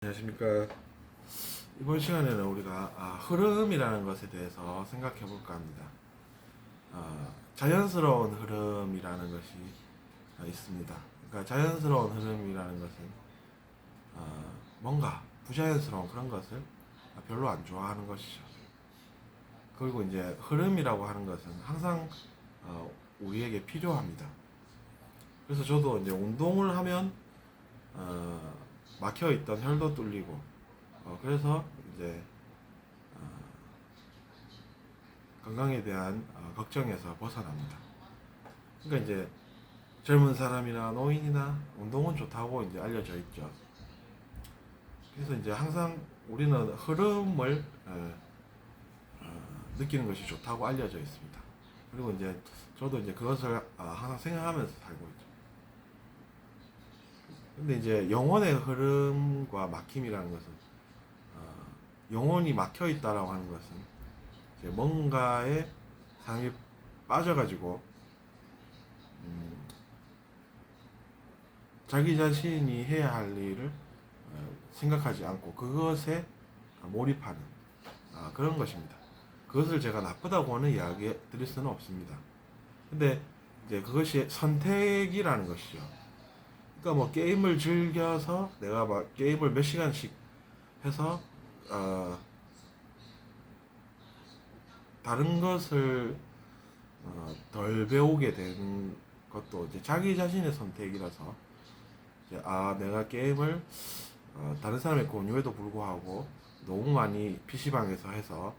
안녕하십니까. 이번 시간에는 우리가 흐름이라는 것에 대해서 생각해 볼까 합니다. 자연스러운 흐름이라는 것이 있습니다. 그러니까 자연스러운 흐름이라는 것은 뭔가 부자연스러운 그런 것을 별로 안 좋아하는 것이죠. 그리고 이제 흐름이라고 하는 것은 항상 우리에게 필요합니다. 그래서 저도 이제 운동을 하면 어, 막혀 있던 혈도 뚫리고 그래서 이제 건강에 대한 걱정에서 벗어납니다. 그러니까 이제 젊은 사람이나 노인이나 운동은 좋다고 이제 알려져 있죠. 그래서 이제 항상 우리는 흐름을 느끼는 것이 좋다고 알려져 있습니다. 그리고 이제 저도 이제 그것을 항상 생각하면서 살고 있죠. 근데 이제 영혼의 흐름과 막힘이라는 것은 영혼이 막혀 있다라고 하는 것은 이제 뭔가에 사람이 빠져가지고 자기 자신이 해야 할 일을 생각하지 않고 그것에 몰입하는 그런 것입니다. 그것을 제가 나쁘다고는 이야기 드릴 수는 없습니다. 근데 이제 그것이 선택이라는 것이죠. 그러니까 뭐 게임을 즐겨서 내가 막 게임을 몇 시간씩 해서 다른 것을 덜 배우게 되는 것도 이제 자기 자신의 선택이라서 이제 내가 게임을 다른 사람의 권유에도 불구하고 너무 많이 PC방에서 해서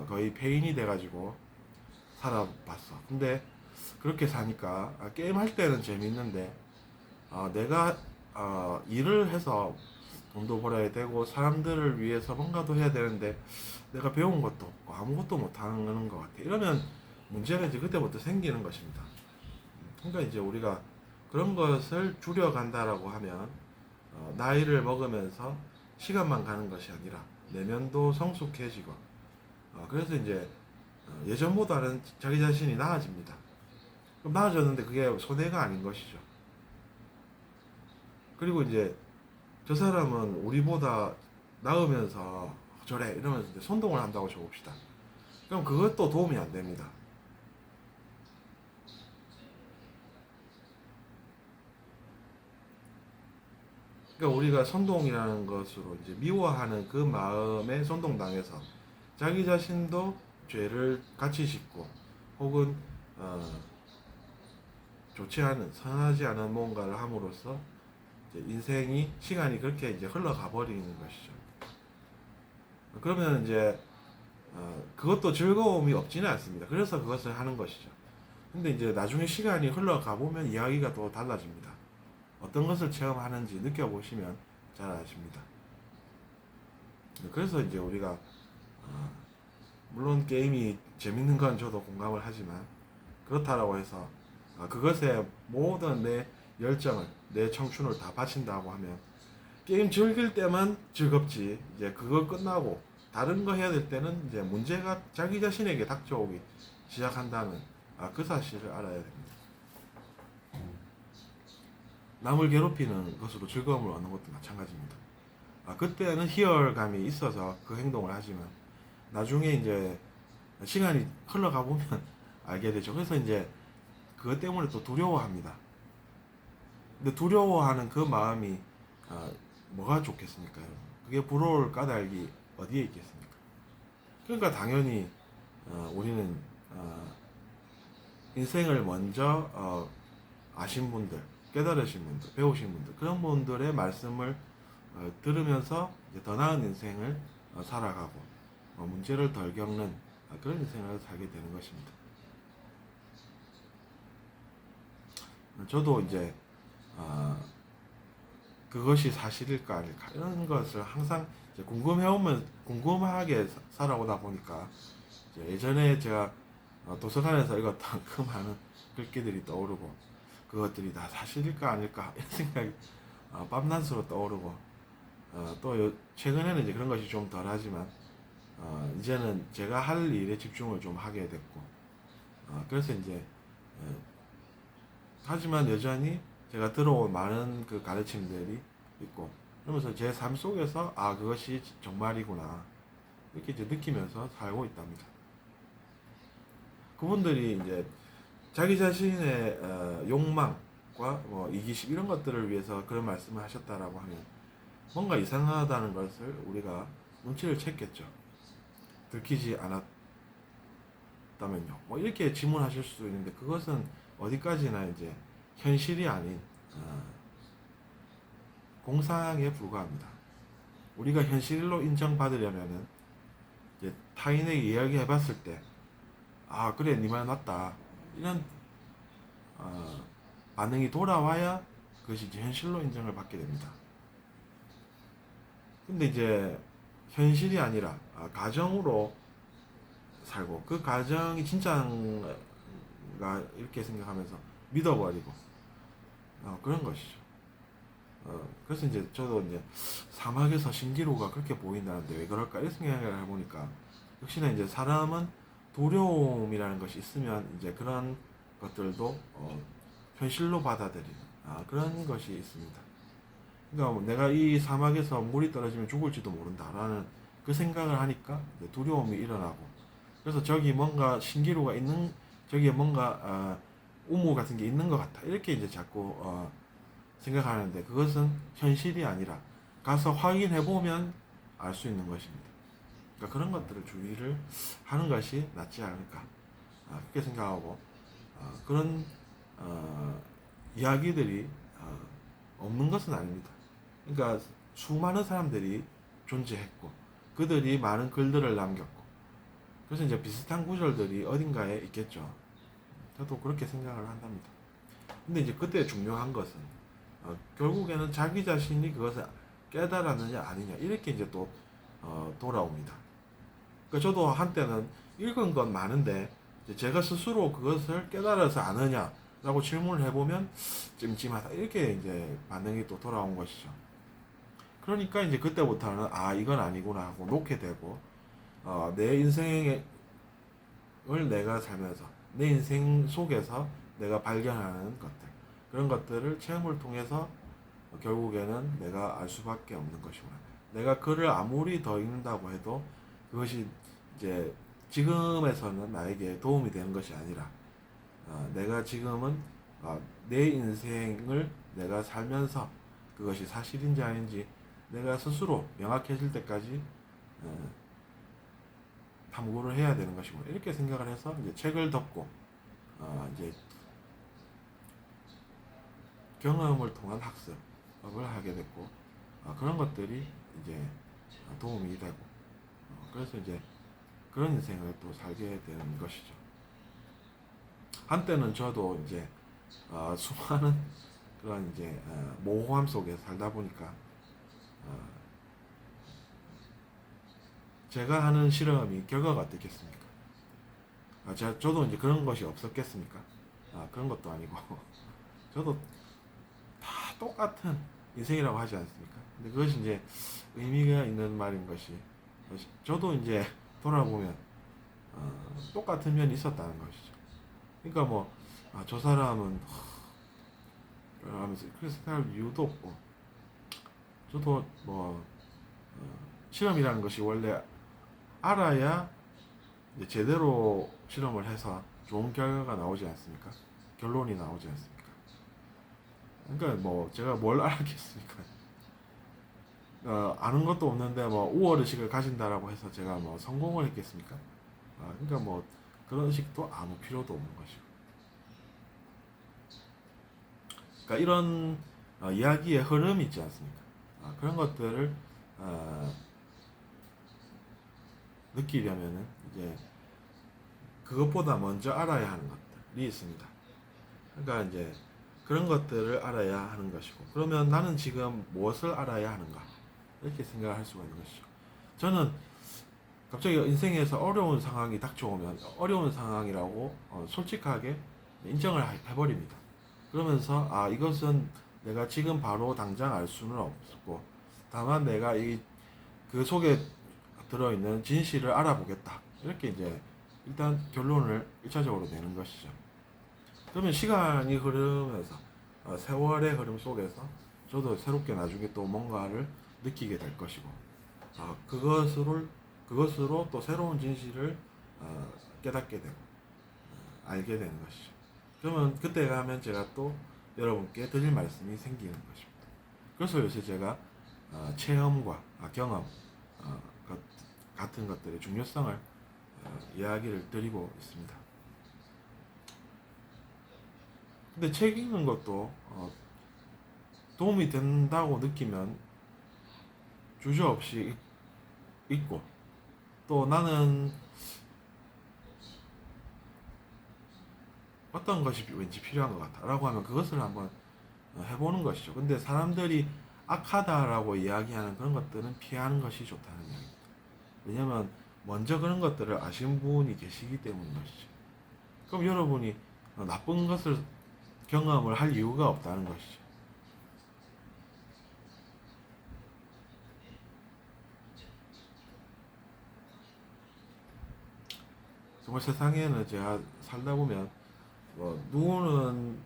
거의 페인이 돼가지고 살아봤어. 근데 그렇게 사니까 게임 할 때는 재밌는데 내가 일을 해서 돈도 벌어야 되고 사람들을 위해서 뭔가도 해야 되는데 내가 배운 것도 없고 아무것도 못하는 것 같아. 이러면 문제가 이제 그때부터 생기는 것입니다. 그러니까 이제 우리가 그런 것을 줄여간다라고 하면 나이를 먹으면서 시간만 가는 것이 아니라 내면도 성숙해지고 그래서 이제 예전보다는 자기 자신이 나아집니다. 그럼 나아졌는데 그게 손해가 아닌 것이죠. 그리고 이제 저 사람은 우리보다 나으면서 저래 이러면서 이제 선동을 한다고 쳐봅시다. 그럼 그것도 도움이 안 됩니다. 그러니까 우리가 선동이라는 것으로 이제 미워하는 그 마음에 선동당해서 자기 자신도 죄를 같이 짓고 혹은 어, 좋지 않은 선하지 않은 뭔가를 함으로써 이제 인생이 시간이 그렇게 이제 흘러가 버리는 것이죠. 그러면 이제 그것도 즐거움이 없지는 않습니다. 그래서 그것을 하는 것이죠. 근데 이제 나중에 시간이 흘러가 보면 이야기가 또 달라집니다. 어떤 것을 체험하는지 느껴보시면 잘 아십니다. 그래서 이제 우리가 물론 게임이 재밌는 건 저도 공감을 하지만 그렇다라고 해서 그것에 모든 내 열정을 내 청춘을 다 바친다고 하면 게임 즐길 때만 즐겁지 이제 그거 끝나고 다른 거 해야 될 때는 이제 문제가 자기 자신에게 닥쳐오기 시작한다는 그 사실을 알아야 됩니다. 남을 괴롭히는 것으로 즐거움을 얻는 것도 마찬가지입니다. 그때는 희열감이 있어서 그 행동을 하지만 나중에 이제 시간이 흘러가 보면 알게 되죠. 그래서 이제 그것 때문에 또 두려워합니다. 근데 두려워하는 그 마음이 뭐가 좋겠습니까? 그게 부러울 까닭이 어디에 있겠습니까? 그러니까 당연히 우리는 인생을 먼저 아신 분들, 깨달으신 분들, 배우신 분들 그런 분들의 말씀을 들으면서 이제 더 나은 인생을 살아가고 문제를 덜 겪는 그런 인생을 살게 되는 것입니다. 저도 이제 그것이 사실일까 아닐까 이런 것을 항상 궁금해오면 궁금하게 살아오다 보니까 예전에 제가 도서관에서 읽었던 그 많은 글귀들이 떠오르고 그것들이 다 사실일까 아닐까 이런 생각이 밤낮으로 떠오르고 또 최근에는 이제 그런 것이 좀 덜하지만 이제는 제가 할 일에 집중을 좀 하게 됐고 그래서 이제 하지만 여전히 제가 들어온 많은 그 가르침들이 있고 그러면서 제 삶 속에서 아 그것이 정말이구나 이렇게 이제 느끼면서 살고 있답니다. 그분들이 이제 자기 자신의 욕망과 뭐 이기심 이런 것들을 위해서 그런 말씀을 하셨다라고 하면 뭔가 이상하다는 것을 우리가 눈치를 챘겠죠. 들키지 않았다면요. 뭐 이렇게 질문하실 수도 있는데 그것은 어디까지나 이제 현실이 아닌 어, 공상에 불과합니다. 우리가 현실로 인정받으려면은 이제 타인에게 이야기해봤을 때, 아 그래 네 말 맞다 이런 어, 반응이 돌아와야 그것이 이제 현실로 인정을 받게 됩니다. 근데 이제 현실이 아니라 가정으로 살고 그 가정이 진짜인가 이렇게 생각하면서 믿어버리고 그런 것이죠. 그래서 이제 저도 이제 사막에서 신기루가 그렇게 보인다는데 왜 그럴까 이런 생각을 해보니까 역시나 이제 사람은 두려움이라는 것이 있으면 이제 그런 것들도 현실로 받아들이는 그런 것이 있습니다. 그러니까 뭐 내가 이 사막에서 물이 떨어지면 죽을지도 모른다라는 그 생각을 하니까 두려움이 일어나고 그래서 저기 뭔가 신기루가 있는 저기에 뭔가 우무 같은 게 있는 것 같아 이렇게 이제 자꾸 생각하는데 그것은 현실이 아니라 가서 확인해 보면 알 수 있는 것입니다. 그러니까 그런 것들을 주의를 하는 것이 낫지 않을까 그렇게 생각하고 그런 이야기들이 없는 것은 아닙니다. 그러니까 수많은 사람들이 존재했고 그들이 많은 글들을 남겼고 그래서 이제 비슷한 구절들이 어딘가에 있겠죠. 저도 그렇게 생각을 한답니다. 근데 이제 그때 중요한 것은 결국에는 자기 자신이 그것을 깨달았느냐 아니냐 이렇게 이제 또 돌아옵니다. 그러니까 저도 한때는 읽은 건 많은데 제가 스스로 그것을 깨달아서 아느냐라고 질문을 해보면 찜찜하다 이렇게 이제 반응이 또 돌아온 것이죠. 그러니까 이제 그때부터는 아 이건 아니구나 하고 놓게 되고 내 인생을 내가 살면서 내 인생 속에서 내가 발견하는 것들 그런 것들을 체험을 통해서 결국에는 내가 알 수밖에 없는 것이구나. 내가 글을 아무리 더 읽는다고 해도 그것이 이제 지금에서는 나에게 도움이 되는 것이 아니라 내가 지금은 내 인생을 내가 살면서 그것이 사실인지 아닌지 내가 스스로 명확해질 때까지 탐구를 해야 되는 것이구나 이렇게 생각을 해서 이제 책을 덮고 이제 경험을 통한 학습을 하게 됐고 그런 것들이 이제 도움이 되고 그래서 이제 그런 인생을 또 살게 되는 것이죠. 한때는 저도 이제 수많은 그런 이제 모호함 속에 살다 보니까 제가 하는 실험이 결과가 어떻겠습니까? 저도 이제 그런 것이 없었겠습니까? 그런 것도 아니고 저도 다 똑같은 인생이라고 하지 않습니까? 근데 그것이 이제 의미가 있는 말인 것이 저도 이제 돌아보면 똑같은 면이 있었다는 것이죠. 그러니까 뭐 저 사람은 하면서 그렇게 생각할 이유도 없고 저도 뭐 실험이라는 것이 원래 알아야 이제 제대로 실험을 해서 좋은 결과가 나오지 않습니까? 결론이 나오지 않습니까? 그러니까 뭐 제가 뭘 알았겠습니까? 아는 것도 없는데 뭐 우월 의식을 가진다라고 해서 제가 뭐 성공을 했겠습니까? 그러니까 뭐 그런 의식도 아무 필요도 없는 것이고. 그러니까 이런 이야기의 흐름이 있지 않습니까? 그런 것들을 느끼려면은 이제 그것보다 먼저 알아야 하는 것들이 있습니다. 그러니까 이제 그런 것들을 알아야 하는 것이고 그러면 나는 지금 무엇을 알아야 하는가 이렇게 생각을 할 수가 있는 것이죠. 저는 갑자기 인생에서 어려운 상황이 닥쳐오면 어려운 상황이라고 솔직하게 인정을 해버립니다. 그러면서 이것은 내가 지금 바로 당장 알 수는 없고 다만 내가 그 속에 들어있는 진실을 알아보겠다 이렇게 이제 일단 결론을 1차적으로 내는 것이죠. 그러면 시간이 흐르면서 세월의 흐름 속에서 저도 새롭게 나중에 또 뭔가를 느끼게 될 것이고, 그것으로 또 새로운 진실을 깨닫게 되고 알게 되는 것이죠. 그러면 그때 가면 제가 또 여러분께 드릴 말씀이 생기는 것입니다. 그래서 요새 제가 체험과 경험 같은 것들의 중요성을 이야기를 드리고 있습니다. 근데 책 읽는 것도 도움이 된다고 느끼면 주저없이 읽고, 또 나는 어떤 것이 왠지 필요한 것 같아 라고 하면 그것을 한번 해보는 것이죠. 근데 사람들이 악하다라고 이야기하는 그런 것들은 피하는 것이 좋다는 이야기입니다. 왜냐면 먼저 그런 것들을 아신 분이 계시기 때문인 것이죠. 그럼 여러분이 나쁜 것을 경험을 할 이유가 없다는 것이죠. 정말 세상에는 제가 살다 보면 누구는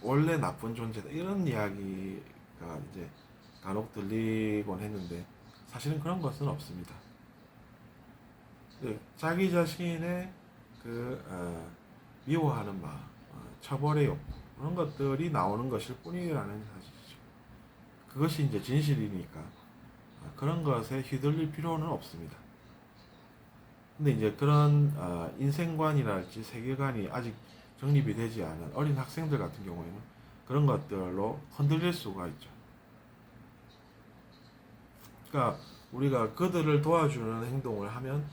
원래 나쁜 존재다 이런 이야기가 이제 간혹 들리곤 했는데 사실은 그런 것은 없습니다. 자기 자신의 미워하는 마음, 처벌의 욕구 그런 것들이 나오는 것일 뿐이라는 사실이죠. 그것이 이제 진실이니까 그런 것에 휘둘릴 필요는 없습니다. 근데 이제 그런 인생관이랄지 세계관이 아직 정립이 되지 않은 어린 학생들 같은 경우에는 그런 것들로 흔들릴 수가 있죠. 그러니까 우리가 그들을 도와주는 행동을 하면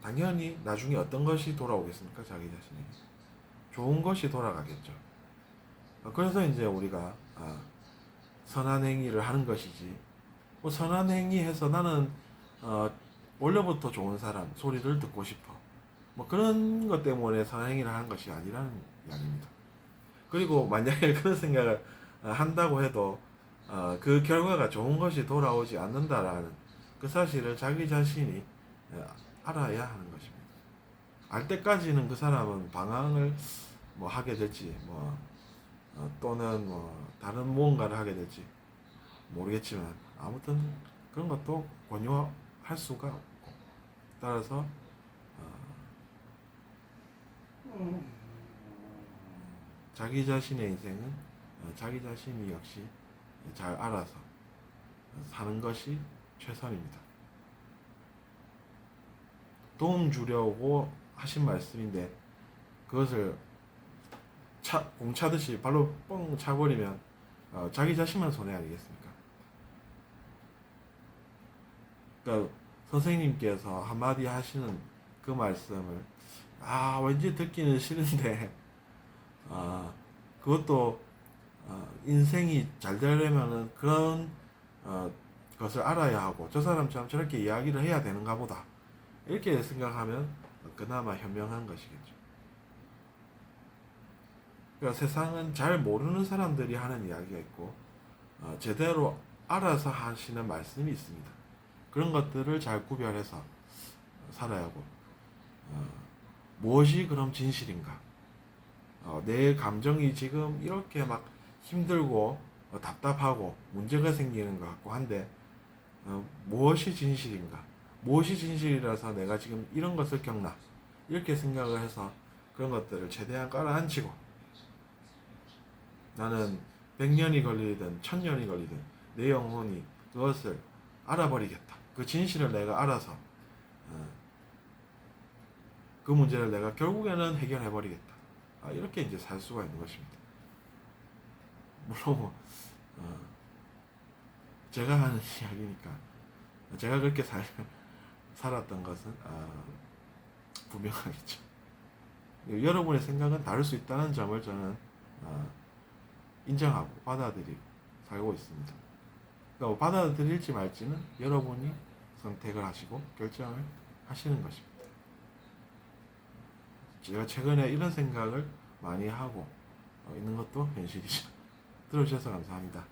당연히 나중에 어떤 것이 돌아오겠습니까? 자기 자신에게 좋은 것이 돌아가겠죠. 그래서 이제 우리가 선한 행위를 하는 것이지, 뭐 선한 행위해서 나는 원래부터 좋은 사람 소리를 듣고 싶어 뭐 그런 것 때문에 선한 행위를 하는 것이 아니라는 이야기입니다. 그리고 만약에 그런 생각을 한다고 해도 그 결과가 좋은 것이 돌아오지 않는다라는 그 사실을 자기 자신이 알아야 하는 것입니다. 알 때까지는 그 사람은 방황을 뭐 하게 될지 또는 다른 무언가를 하게 될지 모르겠지만 아무튼 그런 것도 권유할 수가 없고, 따라서 자기 자신의 인생은 자기 자신이 역시 잘 알아서 사는 것이 최선입니다. 도움 주려고 하신 말씀인데 그것을 공 차듯이 발로 뻥 차버리면 자기 자신만 손해 아니겠습니까? 그러니까 선생님께서 한마디 하시는 그 말씀을 왠지 듣기는 싫은데 그것도 인생이 잘 되려면은 그런 것을 알아야 하고 저 사람처럼 저렇게 이야기를 해야 되는가 보다 이렇게 생각하면 그나마 현명한 것이겠죠. 그러니까 세상은 잘 모르는 사람들이 하는 이야기가 있고 제대로 알아서 하시는 말씀이 있습니다. 그런 것들을 잘 구별해서 살아야 하고 무엇이 그럼 진실인가? 내 감정이 지금 이렇게 막 힘들고 답답하고 문제가 생기는 것 같고 한데 무엇이 진실인가? 무엇이 진실이라서 내가 지금 이런 것을 겪나? 이렇게 생각을 해서 그런 것들을 최대한 깔아앉히고 나는 100년이 걸리든 1000년이 걸리든 내 영혼이 그것을 알아버리겠다. 그 진실을 내가 알아서 그 문제를 내가 결국에는 해결해버리겠다. 이렇게 이제 살 수가 있는 것입니다. 물론 제가 하는 이야기니까 제가 그렇게 살았던 것은 분명하겠죠. 여러분의 생각은 다를 수 있다는 점을 저는 인정하고 받아들이고 살고 있습니다. 그러니까 받아들일지 말지는 여러분이 선택을 하시고 결정을 하시는 것입니다. 제가 최근에 이런 생각을 많이 하고 있는 것도 현실이죠. 들어주셔서 감사합니다.